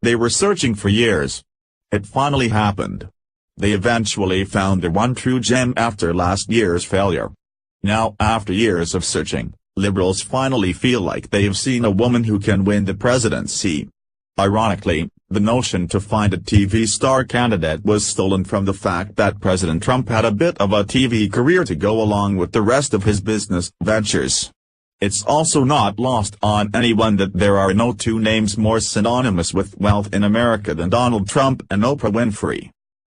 They were searching for years. It finally happened. They eventually found their one true gem after last year's failure. Now, after years of searching, liberals finally feel like they've seen a woman who can win the presidency. Ironically, the notion to find a TV star candidate was stolen from the fact that President Trump had a bit of a TV career to go along with the rest of his business ventures. It's also not lost on anyone that there are no two names more synonymous with wealth in America than Donald Trump and Oprah Winfrey.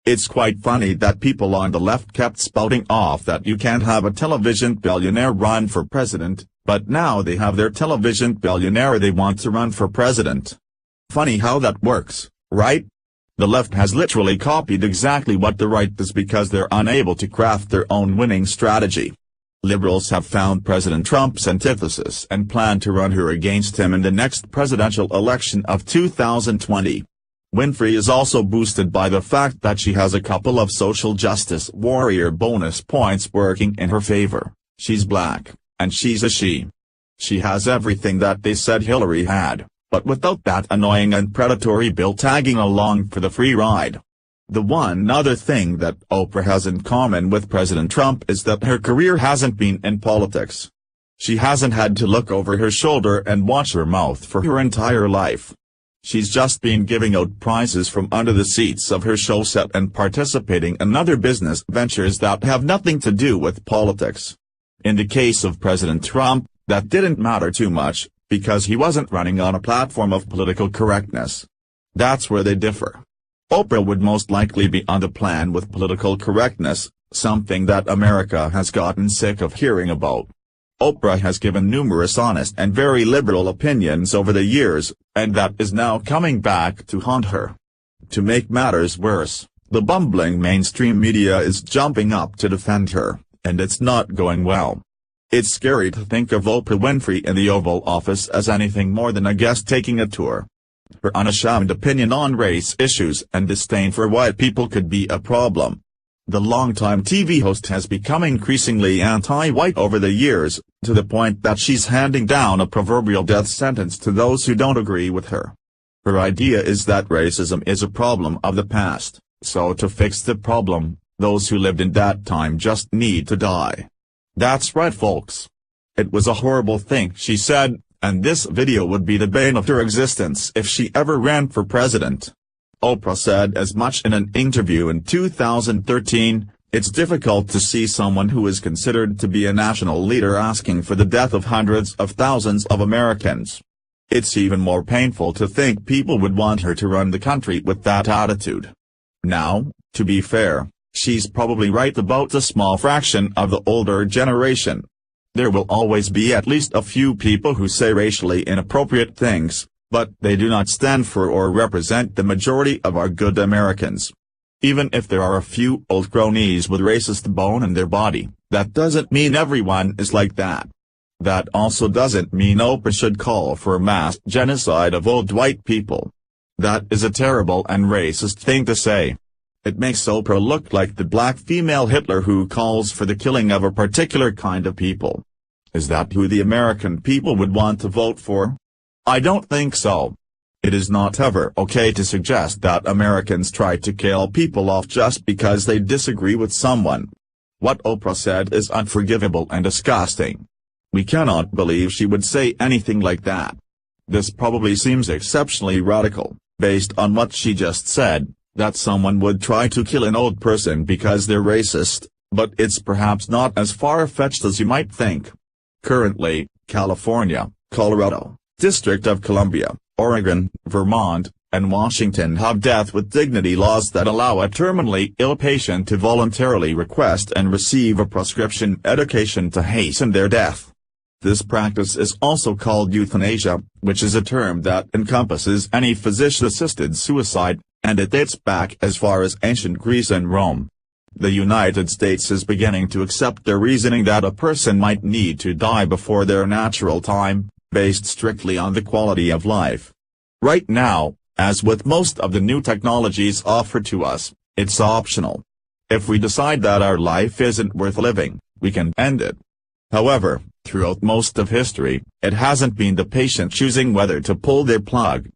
It's quite funny that people on the left kept spouting off that you can't have a television billionaire run for president, but now they have their television billionaire they want to run for president. Funny how that works, right? The left has literally copied exactly what the right does because they're unable to craft their own winning strategy. Liberals have found President Trump's antithesis and plan to run her against him in the next presidential election of 2020. Winfrey is also boosted by the fact that she has a couple of social justice warrior bonus points working in her favor. She's black, and she's a she. She has everything that they said Hillary had, but without that annoying and predatory bill tagging along for the free ride. The one other thing that Oprah has in common with President Trump is that her career hasn't been in politics. She hasn't had to look over her shoulder and watch her mouth for her entire life. She's just been giving out prizes from under the seats of her show set and participating in other business ventures that have nothing to do with politics. In the case of President Trump, that didn't matter too much, because he wasn't running on a platform of political correctness. That's where they differ. Oprah would most likely be on the plan with political correctness, something that America has gotten sick of hearing about. Oprah has given numerous honest and very liberal opinions over the years, and that is now coming back to haunt her. To make matters worse, the bumbling mainstream media is jumping up to defend her, and it's not going well. It's scary to think of Oprah Winfrey in the Oval Office as anything more than a guest taking a tour. Her unashamed opinion on race issues and disdain for white people could be a problem. The longtime TV host has become increasingly anti-white over the years, to the point that she's handing down a proverbial death sentence to those who don't agree with her. Her idea is that racism is a problem of the past, so to fix the problem, those who lived in that time just need to die. That's right, folks. It was a horrible thing she said, and this video would be the bane of her existence if she ever ran for president. Oprah said as much in an interview in 2013, "It's difficult to see someone who is considered to be a national leader asking for the death of hundreds of thousands of Americans. It's even more painful to think people would want her to run the country with that attitude." Now, to be fair, she's probably right about a small fraction of the older generation. There will always be at least a few people who say racially inappropriate things, but they do not stand for or represent the majority of our good Americans. Even if there are a few old cronies with racist bone in their body, that doesn't mean everyone is like that. That also doesn't mean Oprah should call for a mass genocide of old white people. That is a terrible and racist thing to say. It makes Oprah look like the black female Hitler who calls for the killing of a particular kind of people. Is that who the American people would want to vote for? I don't think so. It is not ever okay to suggest that Americans try to kill people off just because they disagree with someone. What Oprah said is unforgivable and disgusting. We cannot believe she would say anything like that. This probably seems exceptionally radical, based on what she just said, that someone would try to kill an old person because they're racist, but it's perhaps not as far-fetched as you might think. Currently, California, Colorado, District of Columbia, Oregon, Vermont, and Washington have death with dignity laws that allow a terminally ill patient to voluntarily request and receive a prescription medication to hasten their death. This practice is also called euthanasia, which is a term that encompasses any physician-assisted suicide, and it dates back as far as ancient Greece and Rome. The United States is beginning to accept the reasoning that a person might need to die before their natural time, based strictly on the quality of life. Right now, as with most of the new technologies offered to us, it's optional. If we decide that our life isn't worth living, we can end it. However, throughout most of history, it hasn't been the patient choosing whether to pull their plug.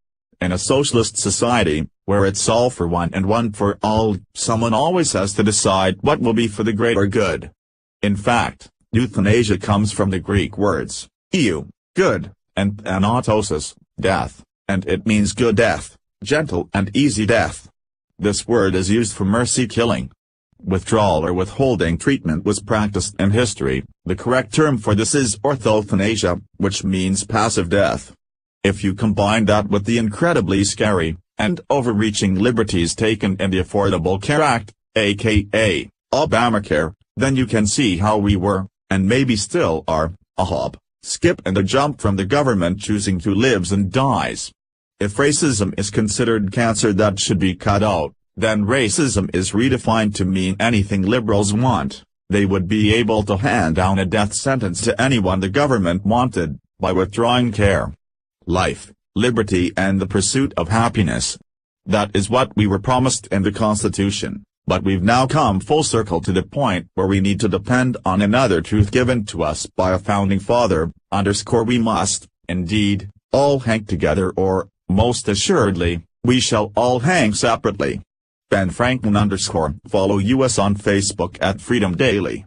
In a socialist society, where it's all for one and one for all, someone always has to decide what will be for the greater good. In fact, euthanasia comes from the Greek words, eu, good, and thanatosis, death, and it means good death, gentle and easy death. This word is used for mercy killing. Withdrawal or withholding treatment was practiced in history. The correct term for this is orthoeuthanasia, which means passive death. If you combine that with the incredibly scary and overreaching liberties taken in the Affordable Care Act, aka Obamacare, then you can see how we were, and maybe still are, a hop, skip and a jump from the government choosing who lives and dies. If racism is considered cancer that should be cut out, then racism is redefined to mean anything liberals want. They would be able to hand down a death sentence to anyone the government wanted, by withdrawing care, life, liberty and the pursuit of happiness. That is what we were promised in the Constitution, but we've now come full circle to the point where we need to depend on another truth given to us by a founding father, we must, indeed, all hang together or, most assuredly, we shall all hang separately. Ben Franklin _ Follow us on Facebook at Freedom Daily.